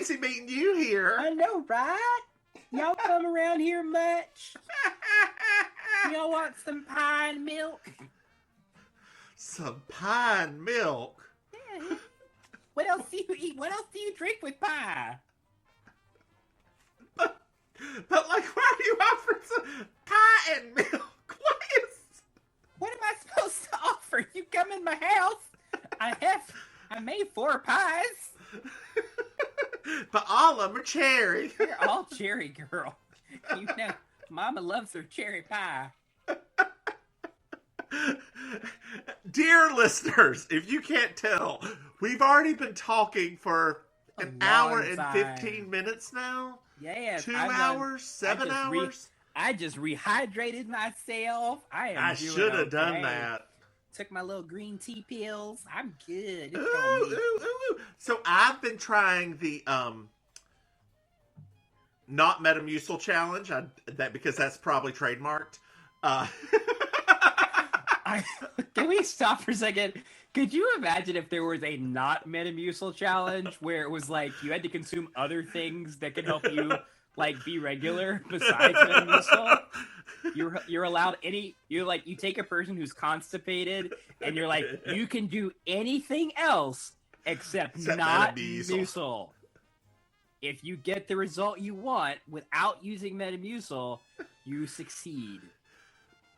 fancy meeting you here. I know, right? Y'all come around here much? Y'all want some pine milk? Some pine milk? Yeah. What else do you eat? What else do you drink with pie? But like, why are you offering some pie and milk? What am I supposed to offer? You come in my house. I made 4 pies. But all of them are cherry. They're all cherry, girl. You know, Mama loves her cherry pie. Dear listeners, if you can't tell, we've already been talking for an hour and 15 minutes now. Yeah. 2 hours? 7 hours? I just rehydrated myself. I should have done that. Took my little green tea pills. I'm good. Ooh. So I've been trying the not Metamucil challenge. Because that's probably trademarked. Can we stop for a second? Could you imagine if there was a not Metamucil challenge where it was like you had to consume other things that could help you like be regular besides Metamucil? You're allowed you take a person who's constipated and you're like, you can do anything else except not Metamucil. If you get the result you want without using Metamucil, you succeed.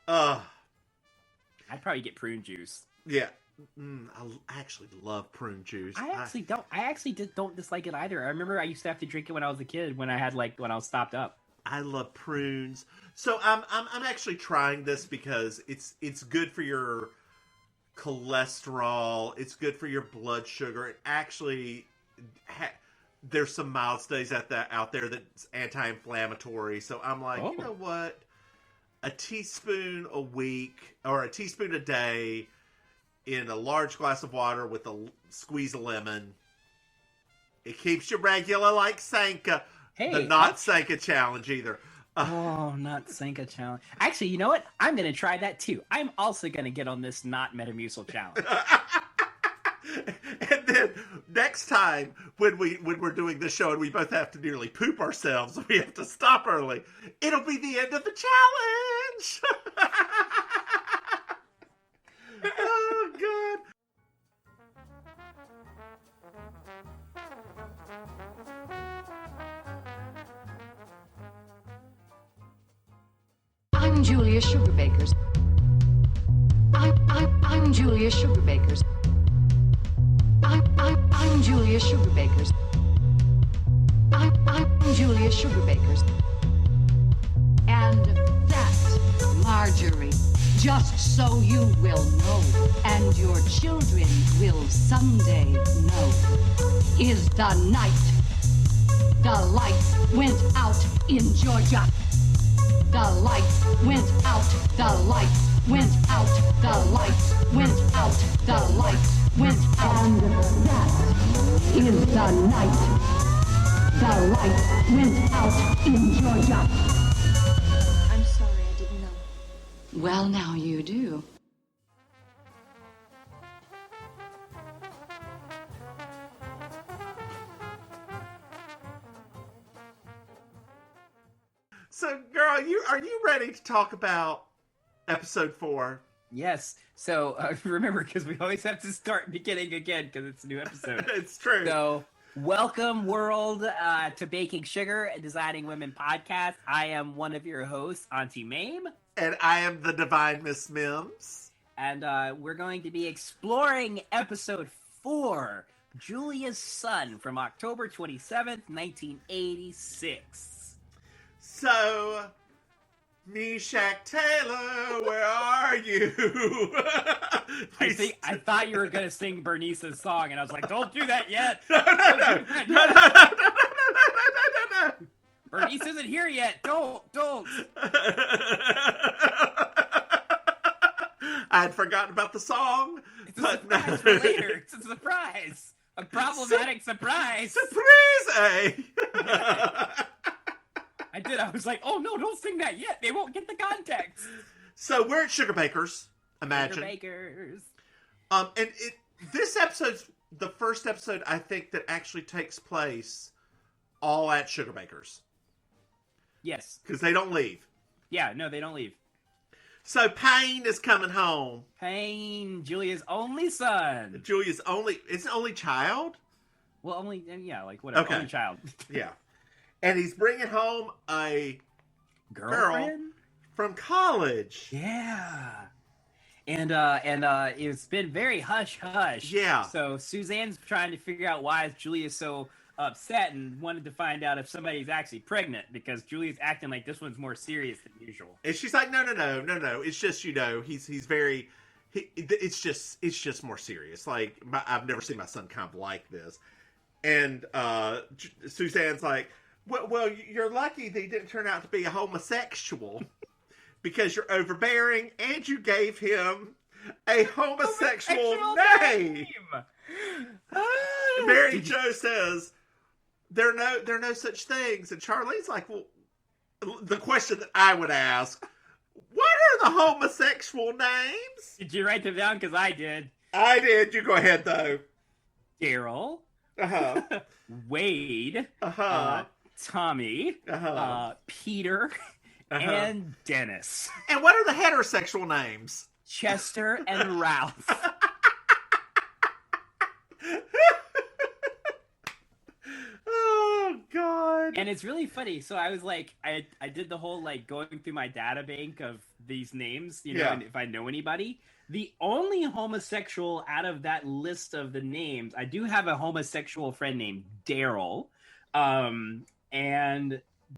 I'd probably get prune juice. Yeah. I actually love prune juice. I actually don't dislike it either. I remember I used to have to drink it when I was a kid when I was stopped up. I love prunes. So I'm actually trying this because it's good for your cholesterol. It's good for your blood sugar. It actually there's some mild studies out there that's anti-inflammatory. So I'm like, You know what? A teaspoon a week or a teaspoon a day in a large glass of water with a squeeze of lemon. It keeps you regular like Sanka. Hey, the not Sanka challenge either. Not Sanka challenge. Actually, you know what? I'm going to try that too. I'm also going to get on this not Metamucil challenge. And then next time when we're doing this show and we both have to nearly poop ourselves, we have to stop early. It'll be the end of the challenge. Oh God. I'm Julia Sugarbakers. I'm Julia Sugarbakers. I'm Julia Sugarbakers. I'm Julia Sugarbakers. And that's Marjorie. Just so you will know, and your children will someday know, is the night the lights went out in Georgia. The lights went out, the lights went out, the lights went out, the lights went out. And that is the night the lights went out in Georgia. I'm sorry, I didn't know. Well, now you do. So, girl, are you ready to talk about episode 4? Yes. So remember, because we always have to start beginning again because it's a new episode. It's true. So welcome, world, to Baking Sugar, a Designing Women podcast. I am one of your hosts, Auntie Maim. And I am the divine Miss Mims. And we're going to be exploring episode 4, Julia's Son, from October 27th, 1986. So, Meshack Taylor, where are you? I thought you were going to sing Bernice's song, and I was like, don't do that yet. No. Bernice isn't here yet. Don't. I had forgotten about the song. It's a surprise for later. It's a surprise. A problematic surprise. Surprise, eh? I did. I was like, oh no, don't sing that yet. They won't get the context. So we're at Sugarbakers, imagine. Sugarbakers. And this episode's the first episode, I think, that actually takes place all at Sugarbakers. Yes. Because they don't leave. Yeah, no, they don't leave. So Payne is coming home. Payne, Julia's only son. Julia's only child? Well, whatever. Okay. Only child. Yeah. And he's bringing home a girl from college. Yeah. And it's been very hush-hush. Yeah. So Suzanne's trying to figure out why Julia's so upset and wanted to find out if somebody's actually pregnant because Julia's acting like this one's more serious than usual. And she's like, no. It's just, he's very, it's just more serious. Like, I've never seen my son kind of like this. And Suzanne's like, well, you're lucky that he didn't turn out to be a homosexual because you're overbearing and you gave him a homosexual name. Mary Jo says, there are no such things. And Charlene's like, well, the question that I would ask, what are the homosexual names? Did you write them down? Because I did. I did. You go ahead, though. Daryl. Uh-huh. Wade. Uh-huh. Tommy. Uh-huh. Peter. Uh-huh. And Dennis. And what are the heterosexual names? Chester and Ralph. Oh, God. And it's really funny. So I was like, I did the whole like going through my data bank of these names, and if I know anybody. The only homosexual out of that list of the names, I do have a homosexual friend named Daryl.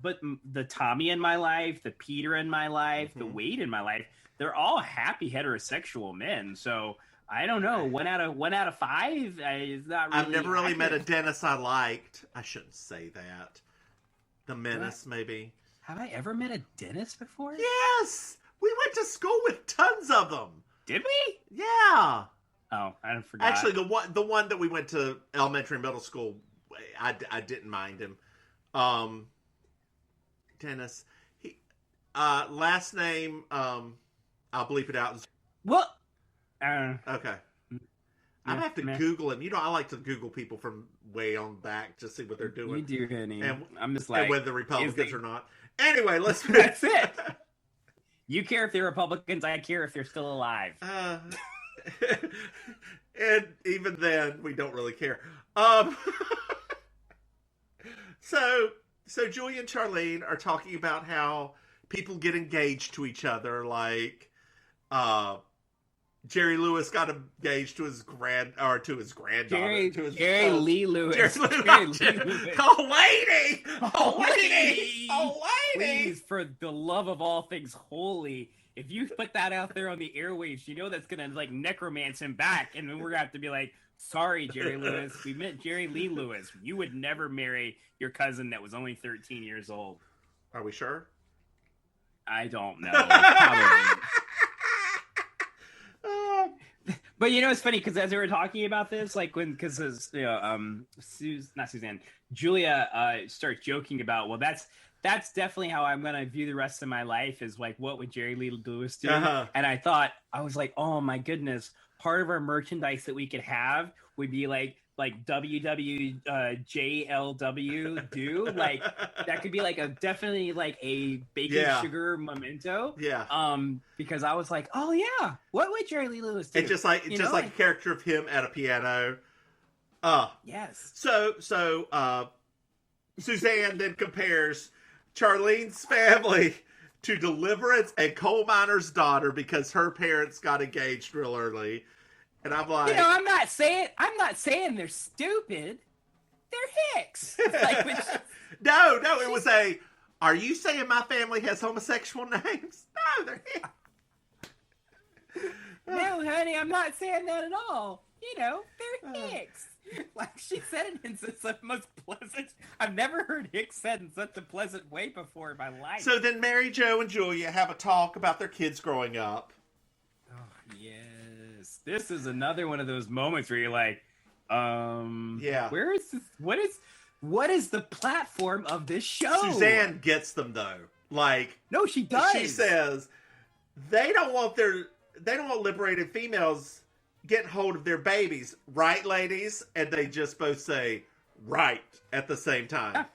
But the Tommy in my life, the Peter in my life, the Wade in my life, they're all happy heterosexual men. So I don't know. One out of five is not really. I've never really met a Dennis I liked. I shouldn't say that. The Menace, maybe. Have I ever met a Dennis before? Yes, we went to school with tons of them. Did we? Yeah. Oh, I forgot. Actually, the one that we went to elementary and middle school, I didn't mind him. Dennis. He last name, I'll bleep it out. What? Okay. I have to Google him. I like to Google people from way on back to see what they're doing. You do, honey. And I'm just like, and whether Republicans or not. Anyway, let's. That's it. You care if they're Republicans. I care if they're still alive. And even then, we don't really care. So Julia and Charlene are talking about how people get engaged to each other, like Jerry Lewis got engaged to his granddaughter, Jerry Lee Lewis. Oh, lady! Please, for the love of all things holy, if you put that out there on the airwaves, that's gonna like necromance him back, and then we're gonna have to be like, sorry, Jerry Lewis, we meant Jerry Lee Lewis. You would never marry your cousin that was only 13 years old. Are we sure? I don't know. Probably. But it's funny because as we were talking about this, like not Suzanne, Julia starts joking about, well, that's definitely how I'm gonna view the rest of my life, is like, what would Jerry Lee Lewis do? Uh-huh. And I was like, oh my goodness, part of our merchandise that we could have would be like WWJLW do, like that could be like definitely like a baking sugar memento. Yeah. Because I was like, oh yeah, what would Jerry Lee Lewis do? It's just like a character of him at a piano. Yes. So Suzanne then compares Charlene's family to Deliverance and Coal Miner's Daughter because her parents got engaged real early. And I'm like, I'm not saying they're stupid. They're hicks. Like, no, it was are you saying my family has homosexual names? No, they're hicks. No, honey, I'm not saying that at all. They're hicks. Like she said it in such the most pleasant. I've never heard hicks said in such a pleasant way before in my life. So then Mary Jo and Julia have a talk about their kids growing up. Oh, yes. This is another one of those moments where you're like, where is this? What is the platform of this show? Suzanne gets them though. Like, no, she does. She says they don't want liberated females getting hold of their babies, right, ladies? And they just both say right at the same time.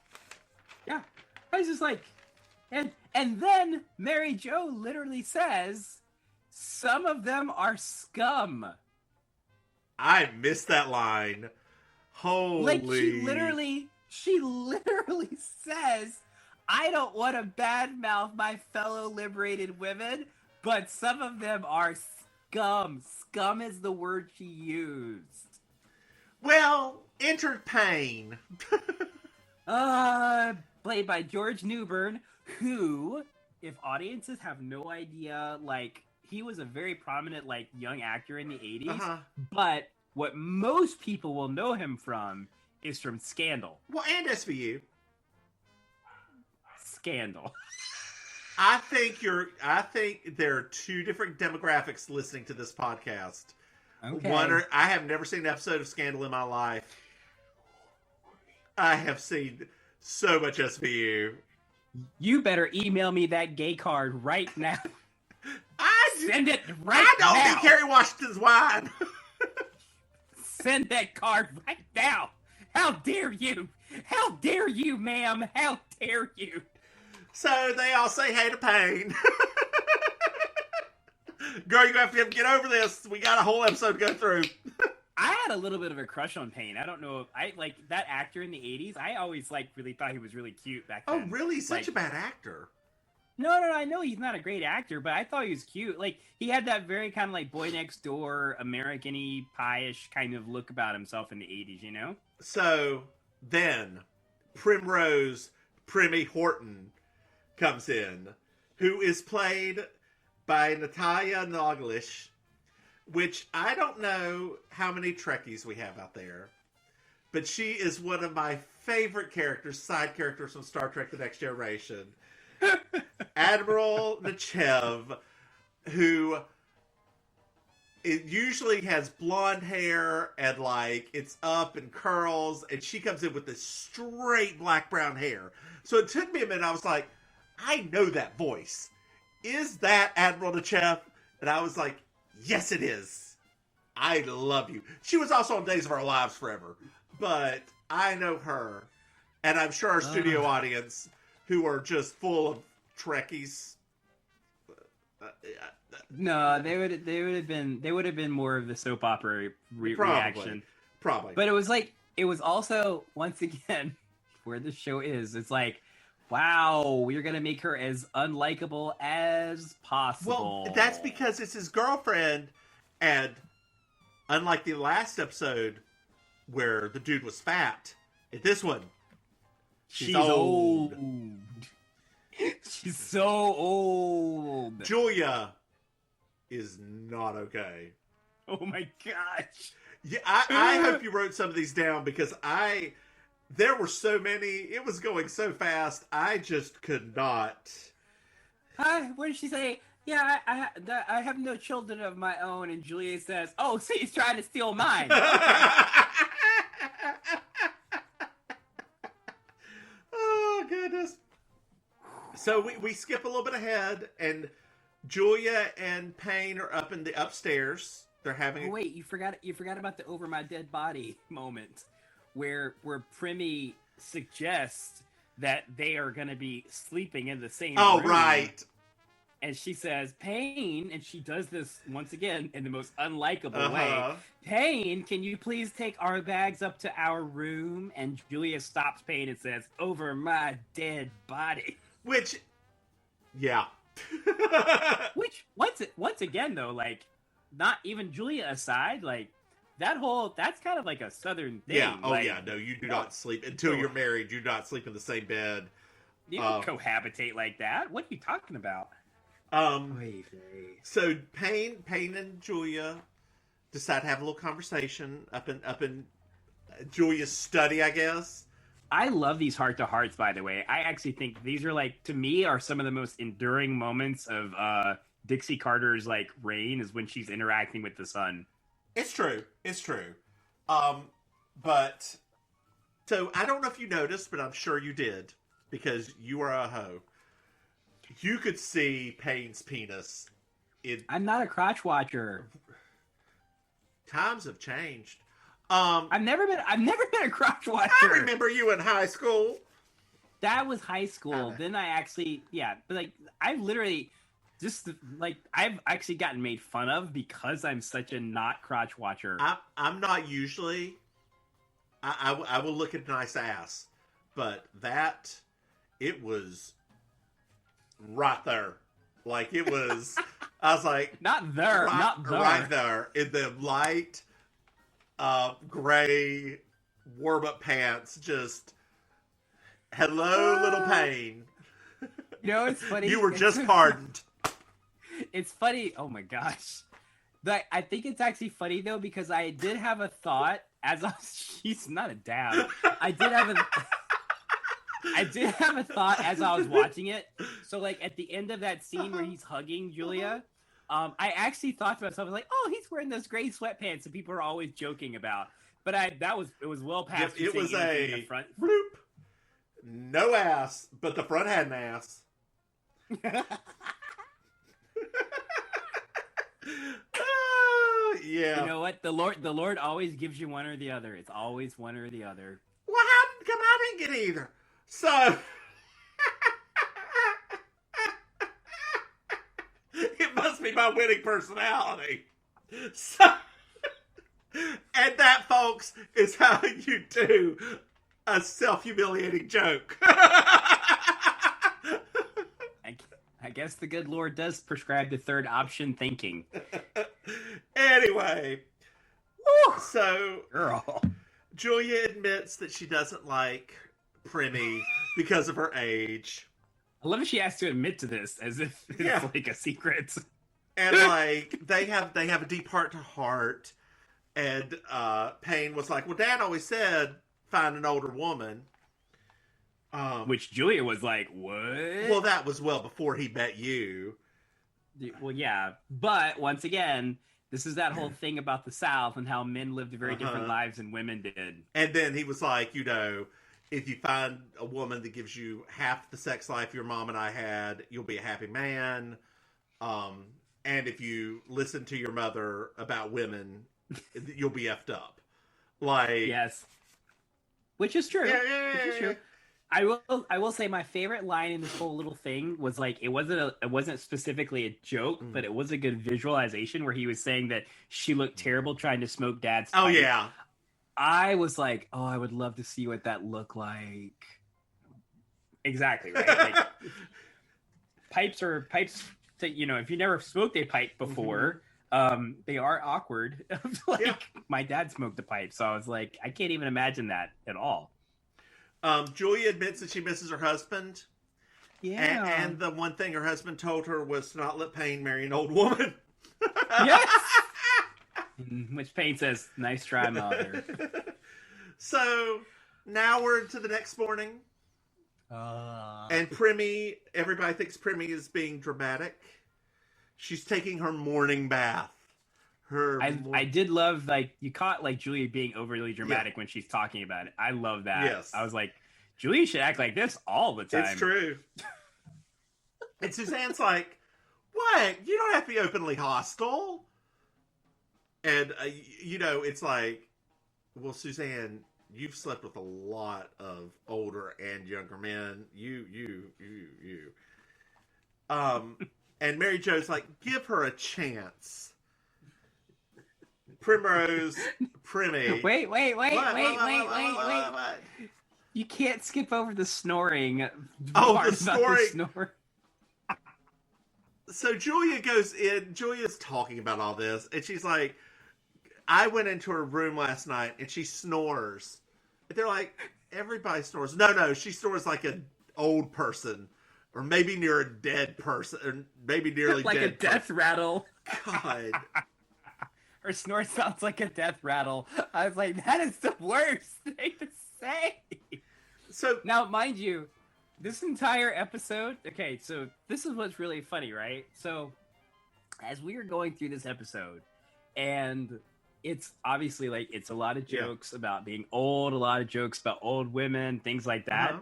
Yeah. I was just like, and then Mary Jo literally says, some of them are scum. I missed that line. Holy. Like, she literally says, I don't want to badmouth my fellow liberated women, but some of them are scum. Scum is the word she used. Well, enter Payne. Played by George Newbern, who, if audiences have no idea, like, he was a very prominent, like, young actor in the 80s, but what most people will know him from is from Scandal. Well, and SVU. Scandal. I think there are two different demographics listening to this podcast. Okay. I have never seen an episode of Scandal in my life. I have seen so much SVU. You better email me that gay card right now. Send it right now. I don't do Kerry Washington's wine. Send that card right now. How dare you? How dare you, ma'am? How dare you? So they all say hey to Payne. Girl, you're going to have to get over this. We got a whole episode to go through. I had a little bit of a crush on Payne. I don't know if I like that actor in the 80s. I always really thought he was really cute back then. Oh, really? He's such a bad actor. No, I know he's not a great actor, but I thought he was cute. Like, he had that very kind of like boy next door, American-y, pie-ish kind of look about himself in the 80s, you know? So then Primrose Primmie Horton comes in, who is played by Natalia Noglish, which I don't know how many Trekkies we have out there, but she is one of my favorite characters, side characters from Star Trek The Next Generation. Admiral Nechayev, who it usually has blonde hair and like it's up and curls, and she comes in with this straight black-brown hair. So it took me a minute. I was like, I know that voice. Is that Admiral Nechayev? And I was like, yes, it is. I love you. She was also on Days of Our Lives forever, but I know her, and I'm sure our studio audience, who are just full of Trekkies. No, they would have been more of the soap opera reaction. Probably. But it was also, once again, where the show is. It's like, wow, we're gonna make her as unlikable as possible. Well, that's because it's his girlfriend, and unlike the last episode where the dude was fat, in this one, she's old. She's so old. Julia is not okay. Oh my gosh. Yeah, I hope you wrote some of these down because there were so many. It was going so fast. I just could not. What did she say? Yeah, I have no children of my own. And Julia says, oh, so he's trying to steal mine. Oh, goodness. So we skip a little bit ahead, and Julia and Payne are up in the upstairs. They're having. Oh, wait, you forgot about the over my dead body moment, where Primmie suggests that they are going to be sleeping in the same room. Oh, right. And she says, Payne, and she does this once again in the most unlikable way. Payne, can you please take our bags up to our room? And Julia stops Payne and says, over my dead body. Which, yeah. Which, once again, though, like, not even Julia aside, like, that's kind of like a Southern thing. Yeah, oh like, yeah, no, you do not sleep, until you're married, you do not sleep in the same bed. You don't cohabitate like that. What are you talking about? So Payne and Julia decide to have a little conversation up in Julia's study, I guess. I love these heart-to-hearts, by the way. I actually think these are, like, to me, are some of the most enduring moments of Dixie Carter's, like, reign, is when she's interacting with the son. It's true. But, so, I don't know if you noticed, but I'm sure you did, because you are a hoe. You could see Payne's penis. I'm not a crotch watcher. Times have changed. I've never been a crotch watcher. I remember you in high school. that was high school. Then I actually, but like I've literally I've actually gotten made fun of because I'm such a not crotch watcher. I'm not usually. I will look at a nice ass, but it was right there. Like it was, I was like, not there, right there in the light, gray warm-up pants. Just hello, little Payne. You know, it's funny. You were just pardoned. It's funny. Oh my gosh. But I think it's actually funny though, because I did have a thought as I was, she's not a dad. I did have a thought as I was watching it. So like at the end of that scene where he's hugging Julia, I actually thought to myself, I was like, oh, he's wearing those gray sweatpants that people are always joking about. But it was well past. It was a front. Bloop. No ass, but the front had an ass. Yeah. You know what? The Lord always gives you one or the other. It's always one or the other. What happened? Come, I didn't get either. So it must be my winning personality. So, and that, folks, is how you do a self-humiliating joke. I guess the good Lord does prescribe the third option thinking. Anyway, so girl, Julia admits that she doesn't like Primmie because of her age. I love that she has to admit to this as if it's like a secret. And like they have a deep heart to heart. And Payne was like, "Well, Dad always said find an older woman." Which Julia was like, "What?" Well, that was well before he met you. Well, yeah, but once again, this is that whole thing about the South and how men lived very different lives than women did. And then he was like, you know, if you find a woman that gives you half the sex life your mom and I had, you'll be a happy man. And if you listen to your mother about women, you'll be effed up. Like, yes, which is true. Which is true. I will say my favorite line in this whole little thing was like it wasn't specifically a joke, but it was a good visualization where he was saying that she looked terrible trying to smoke Dad's pipe. Oh yeah. I was like, oh, I would love to see what that looked like. Exactly, right? Like, pipes that, you know, if you never smoked a pipe before, they are awkward. Like my dad smoked a pipe, so I was like, I can't even imagine that at all. Julia admits that she misses her husband. Yeah. And the one thing her husband told her was to not let Payne marry an old woman. Yes! Which Payne says, nice try, mother. So, now we're to the next morning. And Primmie, everybody thinks Primmie is being dramatic. She's taking her morning bath. I did love, like, you caught, like, Julia being overly dramatic when she's talking about it. I love that. Yes. I was like, Julia should act like this all the time. It's true. And Suzanne's like, what? You don't have to be openly hostile. And, you know, it's like, well, Suzanne, you've slept with a lot of older and younger men. You. And Mary Jo's like, give her a chance. Primmie. Wait. You can't skip over the snoring. Oh, the snoring. So Julia goes in. Julia's talking about all this, and she's like, I went into her room last night, and she snores. And they're like, everybody snores. No, she snores like an old person, or maybe near a dead person, or maybe nearly like dead. Like a death rattle. God. Her snore sounds like a death rattle. I was like, that is the worst thing to say. So now, mind you, this entire episode. Okay, so this is what's really funny, right? So as we were going through this episode, and it's obviously like it's a lot of jokes about being old, a lot of jokes about old women, things like that.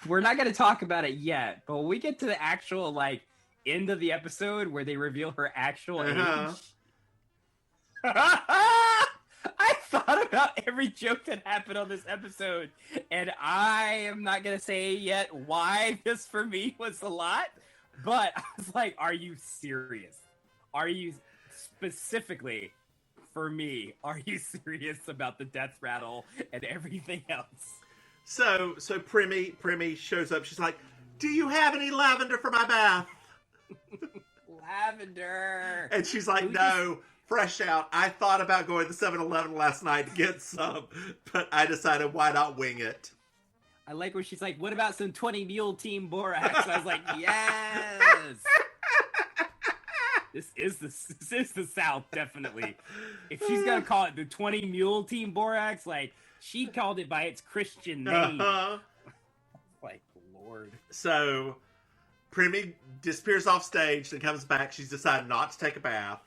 We're not going to talk about it yet, but when we get to the actual like end of the episode where they reveal her actual age. I thought about every joke that happened on this episode, and I am not going to say yet why this for me was a lot, but I was like, are you serious? Are you specifically, for me, are you serious about the death rattle and everything else? So Primmie shows up. She's like, do you have any lavender for my bath? Lavender. And she's like, no, fresh out. I thought about going to 7-Eleven last night to get some, but I decided why not wing it. I like when she's like, what about some 20 Mule Team Borax? I was like, yes. This is the South, definitely. If she's going to call it the 20 Mule Team Borax, like, she called it by its Christian name. Like, Lord. So, Primmie disappears off stage and comes back. She's decided not to take a bath.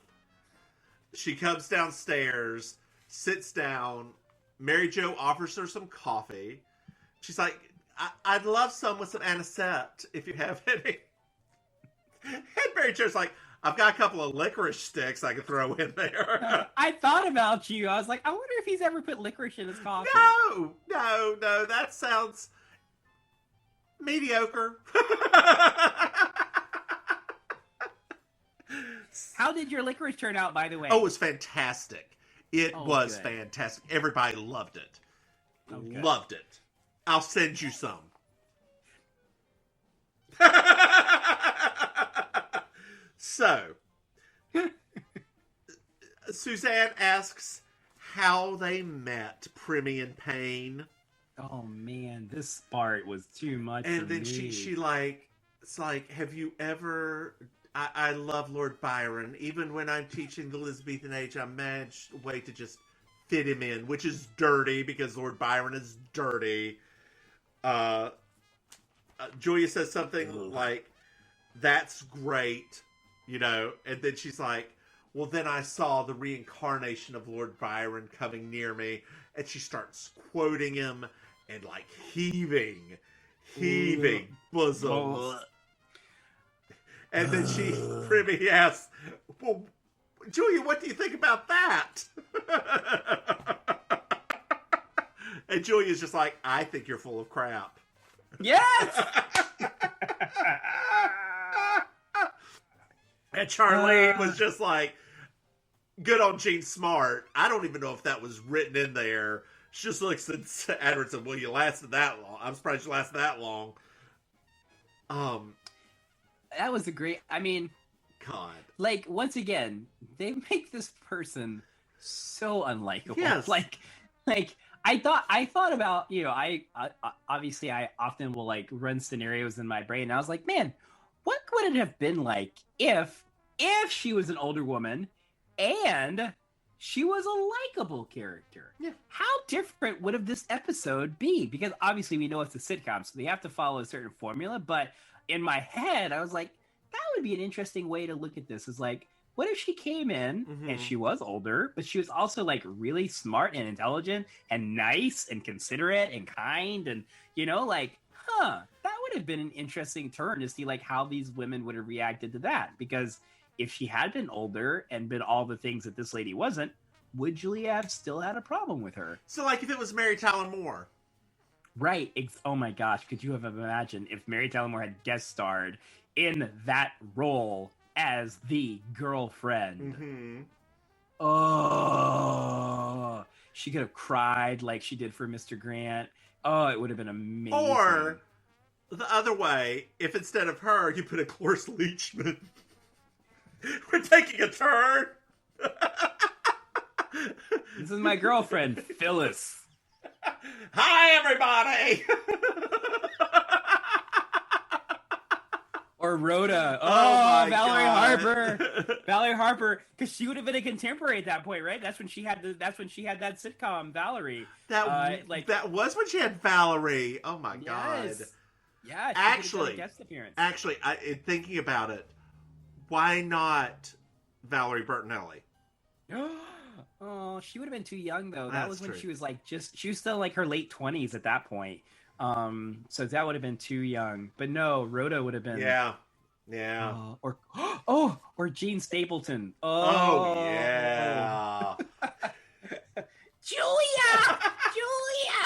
She comes downstairs, sits down. Mary Jo offers her some coffee. She's like, I'd love some with some anisette, if you have any. And Mary Jo's like, I've got a couple of licorice sticks I could throw in there. I thought about you. I was like, I wonder if he's ever put licorice in his coffee. No. That sounds mediocre. How did your licorice turn out, by the way? Oh, it was fantastic. It was good. fantastic. Everybody loved it. Okay. Loved it. I'll send you some. So, Suzanne asks how they met Primmie and Payne. Oh man, this part was too much. And for then me. she like, it's like, have you ever? I love Lord Byron. Even when I'm teaching the Elizabethan age, I managed a way to just fit him in, which is dirty because Lord Byron is dirty. Julia says something like, "That's great," you know, and then she's like, "Well, then I saw the reincarnation of Lord Byron coming near me," and she starts quoting him and like heaving bosom. Oh. And then Primmie asks, "Well, Julia, what do you think about that?" And Julia's just like, "I think you're full of crap." Yes. And Charlene was just like, good on Jean Smart. I don't even know if that was written in there. She just looks at Edward and said, "Well, you lasted that long. I'm surprised you lasted that long." That was a great. I mean, God. like once again, they make this person so unlikable. Yes. Like I thought about, you know, I obviously I often will like run scenarios in my brain. And I was like, man, what would it have been like if she was an older woman and she was a likable character? Yeah. How different would have this episode be? Because obviously we know it's a sitcom, so they have to follow a certain formula. But in my head, I was like, that would be an interesting way to look at this. Is like, what if she came in and she was older, but she was also like really smart and intelligent and nice and considerate and kind and, you know, like, that would have been an interesting turn to see like how these women would have reacted to that. Because if she had been older and been all the things that this lady wasn't, would Julia have still had a problem with her? So like if it was Mary Tyler Moore. Right. Oh my gosh. Could you have imagined if Mary Tyler Moore had guest starred in that role as the girlfriend? Mm-hmm. Oh, she could have cried like she did for Mr. Grant. Oh, it would have been amazing. Or the other way, if instead of her, you put a Cloris Leachman. We're taking a turn. This is my girlfriend, Phyllis. Hi, everybody. Or Rhoda. Oh my Valerie God. Harper. Valerie Harper, because she would have been a contemporary at that point, right? That's when she had that sitcom, Valerie. That was when she had Valerie. Oh my God. Yeah. Actually, a guest appearance. In thinking about it, why not Valerie Bertinelli? Oh, she would have been too young though. That That's was when true. she was like she was still like her late 20s at that point. So that would have been too young. But no, Rhoda would have been. Yeah. Or Jean Stapleton. Oh yeah. Julia! Julia!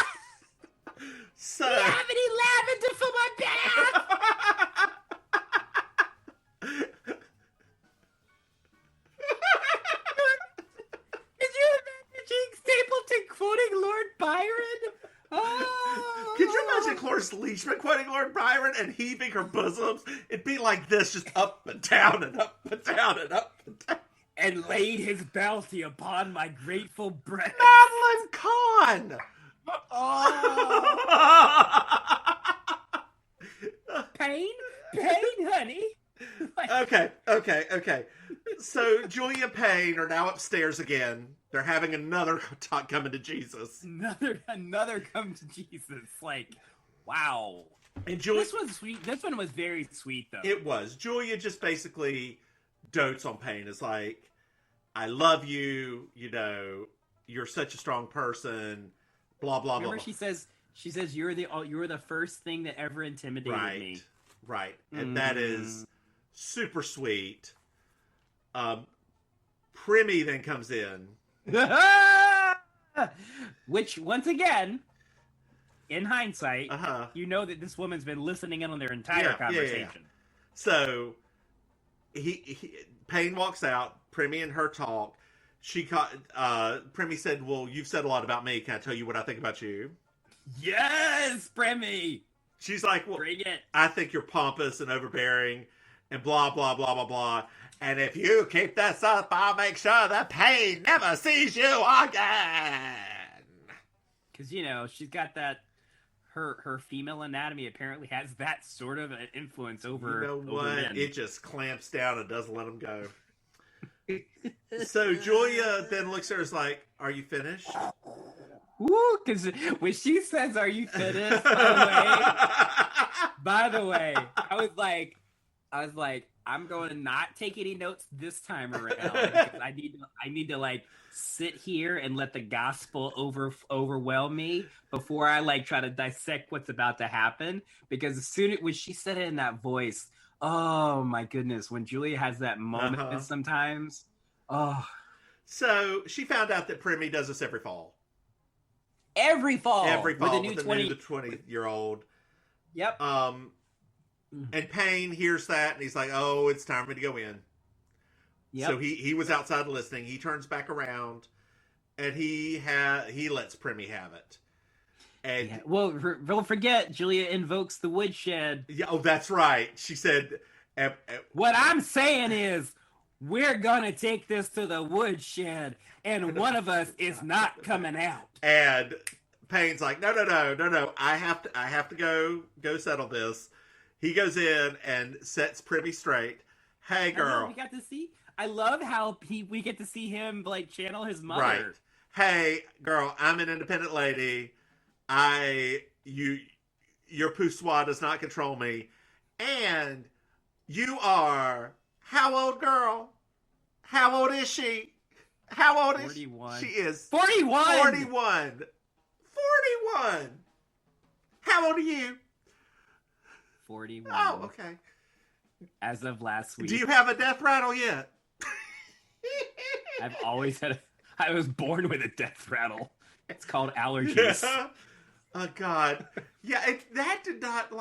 So, Do you have any lavender for my bath? Could you imagine Stapleton quoting Lord Byron? Oh. Could you imagine Cloris Leachman quoting Lord Byron and heaving her bosoms? It'd be like this, just up and down and up and down and up and down. And laid his bounty upon my grateful breast. Madeline Kahn! Oh. Payne, honey. Okay. So Julia and Payne are now upstairs again. They're having another talk coming to Jesus. Another come to Jesus. Like, wow. And Julia, this was sweet. This one was very sweet, though. It was. Julia just basically dotes on Payne. It's like, I love you. You know, you're such a strong person. Blah blah blah. Remember, she says you're the first thing that ever intimidated me. Right, and that is super sweet. Primmie then comes in, which once again, in hindsight, uh-huh. you know that this woman's been listening in on their entire conversation. Yeah. So Payne walks out. Primmie and her talk. Primmie said, "Well, you've said a lot about me. Can I tell you what I think about you?" Yes, Primmie. She's like, "Well, bring it. I think you're pompous and overbearing, and blah blah blah blah blah. And if you keep this up, I'll make sure that Payne never sees you again." Because she's got that. Her female anatomy apparently has that sort of an influence over. You know what? Over men. It just clamps down and doesn't let them go. So Julia then looks at her and is like, "Are you finished?" Woo, because when she says, "Are you finished?" By the way, I was like, I'm going to not take any notes this time around because I need to like sit here and let the gospel overwhelm me before I try to dissect what's about to happen. Because when she said it in that voice, oh my goodness, when Julia has that moment sometimes, oh. So she found out that Primmie does this every fall. Every fall With the new 20-year-old. Yep. And Payne hears that and he's like, "Oh, it's time for me to go in." Yep. So he was outside listening. He turns back around and he lets Primmie have it. And don't forget, Julia invokes the woodshed. Yeah, that's right. She said, "What I'm saying is, we're gonna take this to the woodshed, and one of us is not coming out." And Payne's like, "No. I have to go settle this." He goes in and sets Primmie straight. "Hey, girl." I love how we get to see him channel his mother. Right. "Hey, girl, I'm an independent lady. Your poussoir does not control me. And you are, how old, girl? How old is she? How old 41. is she? She is 41. 41. How old are you?" 41. Oh, okay. As of last week. Do you have a death rattle yet? I've always I was born with a death rattle. It's called allergies. Yeah. Oh, God. Yeah, that did not,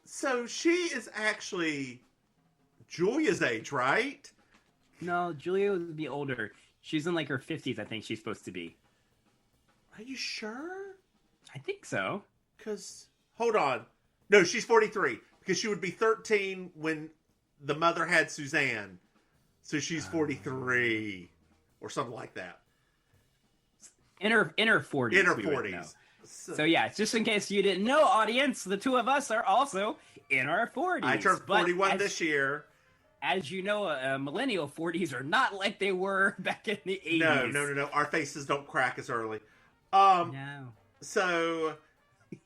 So she is actually Julia's age, right? No, Julia would be older. She's in, her 50s, I think she's supposed to be. Are you sure? I think so. Because, hold on. No, she's 43. Because she would be 13 when the mother had Suzanne. So she's 43. Or something like that. In her 40s. In her 40s. So yeah, just in case you didn't know, audience, the two of us are also in our 40s. I turned 41 this year. As you know, millennial 40s are not like they were back in the 80s. No. Our faces don't crack as early. No. So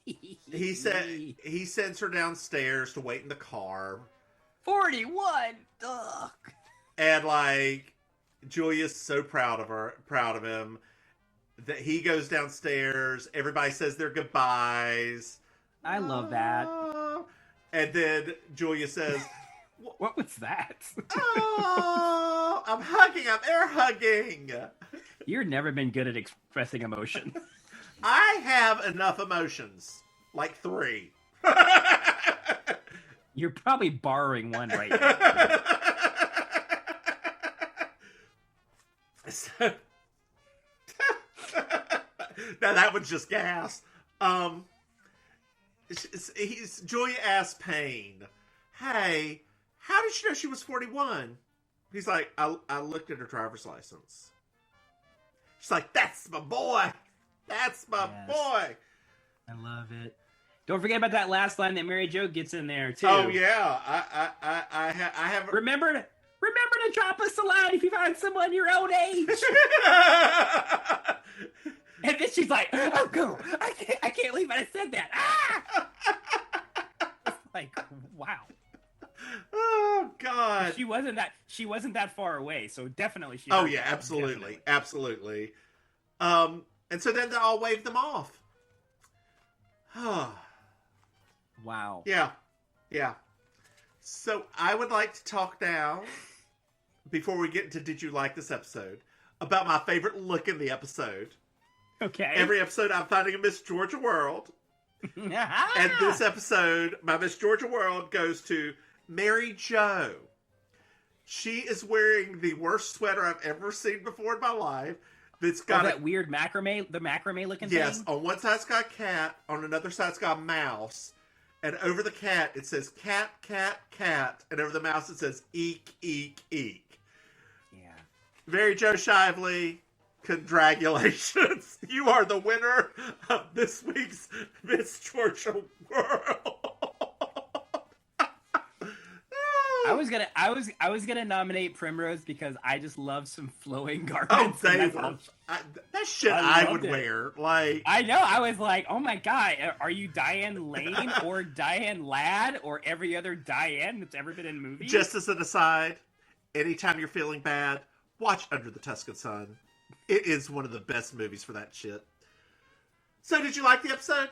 he sends her downstairs to wait in the car. 41. Ugh. And Julia's so proud of him, that he goes downstairs. Everybody says their goodbyes. I love that. And then Julia says, "What was that?" "Oh, I'm hugging. I'm air hugging." You've never been good at expressing emotion. I have enough emotions. Like 3. You're probably borrowing one right now. So, now that was just gas. Julia asked Payne, "Hey, how did she know she was 41?" He's like, I looked at her driver's license. She's like, "That's my boy. That's my boy." I love it. Don't forget about that last line that Mary Jo gets in there too. Oh yeah, I have. Remember to drop us a line if you find someone your own age. And then she's like, "Oh, go! I can't believe I said that." Ah! It's like, wow. Oh God. She wasn't that far away, so definitely she. Oh yeah, absolutely, absolutely. And so then they all waved them off. Wow. Yeah. So I would like to talk now, before we get into Did You Like This Episode, about my favorite look in the episode. Okay. Every episode I'm finding a Miss Georgia World. And this episode, my Miss Georgia World goes to Mary Jo. She is wearing the worst sweater I've ever seen before in my life. That's got that weird macrame looking thing? Yes, on one side it's got a cat, on another side it's got a mouse. And over the cat, it says cat, cat, cat. And over the mouse, it says eek, eek, eek. Yeah. Mary Jo Shively, congratulations. You are the winner of this week's Miss Georgia World. I was gonna nominate Primrose because I just love some flowing garments. Oh, they were. That shit I would wear. Like, I know. I was like, oh my God, are you Diane Lane or Diane Ladd or every other Diane that's ever been in movies? Just as an aside, anytime you're feeling bad, watch Under the Tuscan Sun. It is one of the best movies for that shit. So, did you like the episode?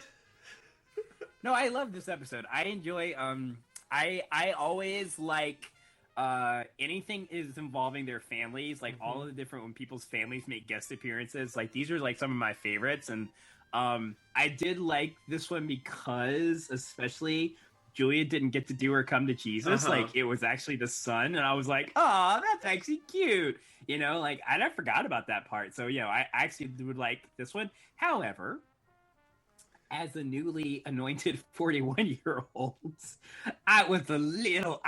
No, I love this episode. I enjoy. I always like anything is involving their families, like all of the different when people's families make guest appearances. Like these are like some of my favorites, and I did like this one because especially Julia didn't get to do her come to Jesus. Like it was actually the son, and I was like, oh, that's actually cute. You know, like I forgot about that part. So I actually would like this one. However, as a newly anointed 41-year-old, I was a little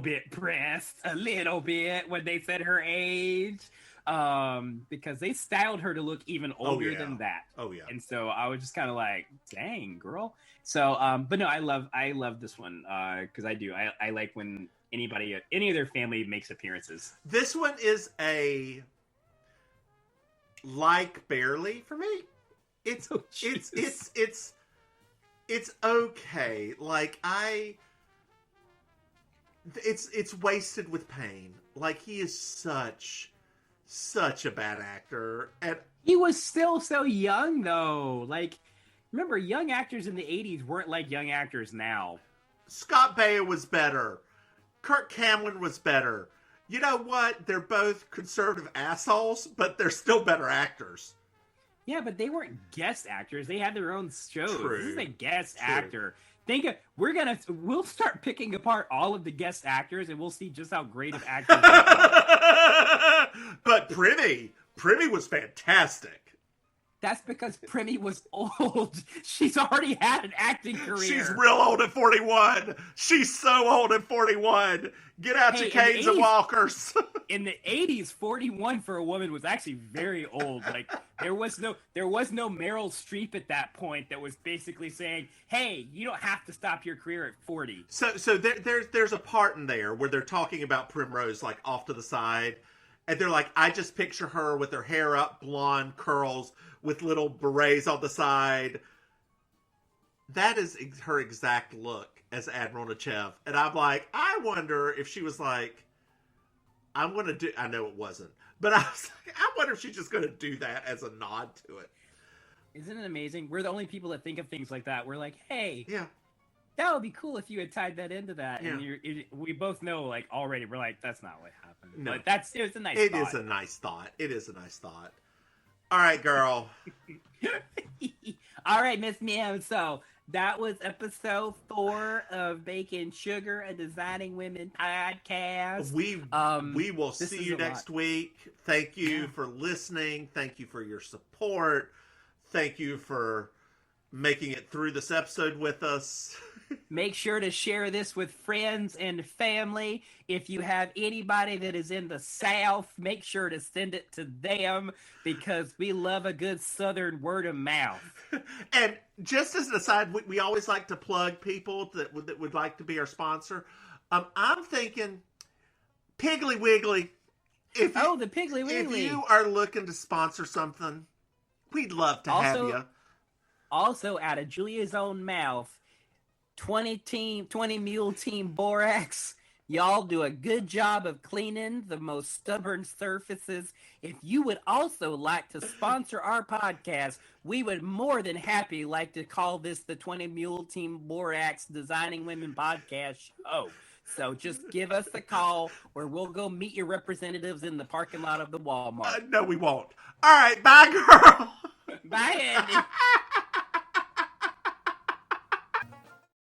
bit pressed, a little bit when they said her age, because they styled her to look even older than that. Oh yeah. And so I was just kind of like, dang, girl. So, but no, I love this one because I like when any of their family makes appearances. This one is a like barely for me. It's okay. Like it's wasted with Payne. Like he is such a bad actor, and he was still so young though. Like remember, young actors in the 80s weren't like young actors now. Scott Baio was better. Kirk Cameron was better. You know what? They're both conservative assholes, but they're still better actors. Yeah, but they weren't guest actors. They had their own shows. True. This is a guest actor. We'll start picking apart all of the guest actors, and we'll see just how great of actors they are. But Primmie was fantastic. That's because Primmie was old. She's already had an acting career. She's real old at 41. She's so old at 41. Get out your canes and walkers. In the 80s, 41 for a woman was actually very old. Like there was no Meryl Streep at that point that was basically saying, "Hey, you don't have to stop your career at 40." So there's a part in there where they're talking about Primrose like off to the side, and they're like, "I just picture her with her hair up, blonde curls, with little berets on the side." That is her exact look as Admiral Nechayev. And I'm like, I wonder if she was like, I know it wasn't, but I was like, I wonder if she's just going to do that as a nod to it. Isn't it amazing? We're the only people that think of things like that. We're like, hey, That would be cool if you had tied that into that. Yeah. And we both know, like, already, we're like, that's not what happened. No. But it was a nice thought. It is a nice thought. It is a nice thought. All right, girl. All right, Miss Mims. So that was episode 4 of Baking Sugar, a Designing Women podcast. We will see you next week. Thank you for listening. Thank you for your support. Thank you for making it through this episode with us. Make sure to share this with friends and family. If you have anybody that is in the South, make sure to send it to them because we love a good Southern word of mouth. And just as an aside, we always like to plug people that would like to be our sponsor. I'm thinking Piggly Wiggly. The Piggly Wiggly. If you are looking to sponsor something, we'd love to have you. Also, out of Julia's own mouth, 20 Mule Team Borax. Y'all do a good job of cleaning the most stubborn surfaces. If you would also like to sponsor our podcast, we would more than happy like to call this the 20 Mule Team Borax Designing Women podcast show. So just give us a call or we'll go meet your representatives in the parking lot of the Walmart. No, we won't. All right, bye, girl. Bye, Andy.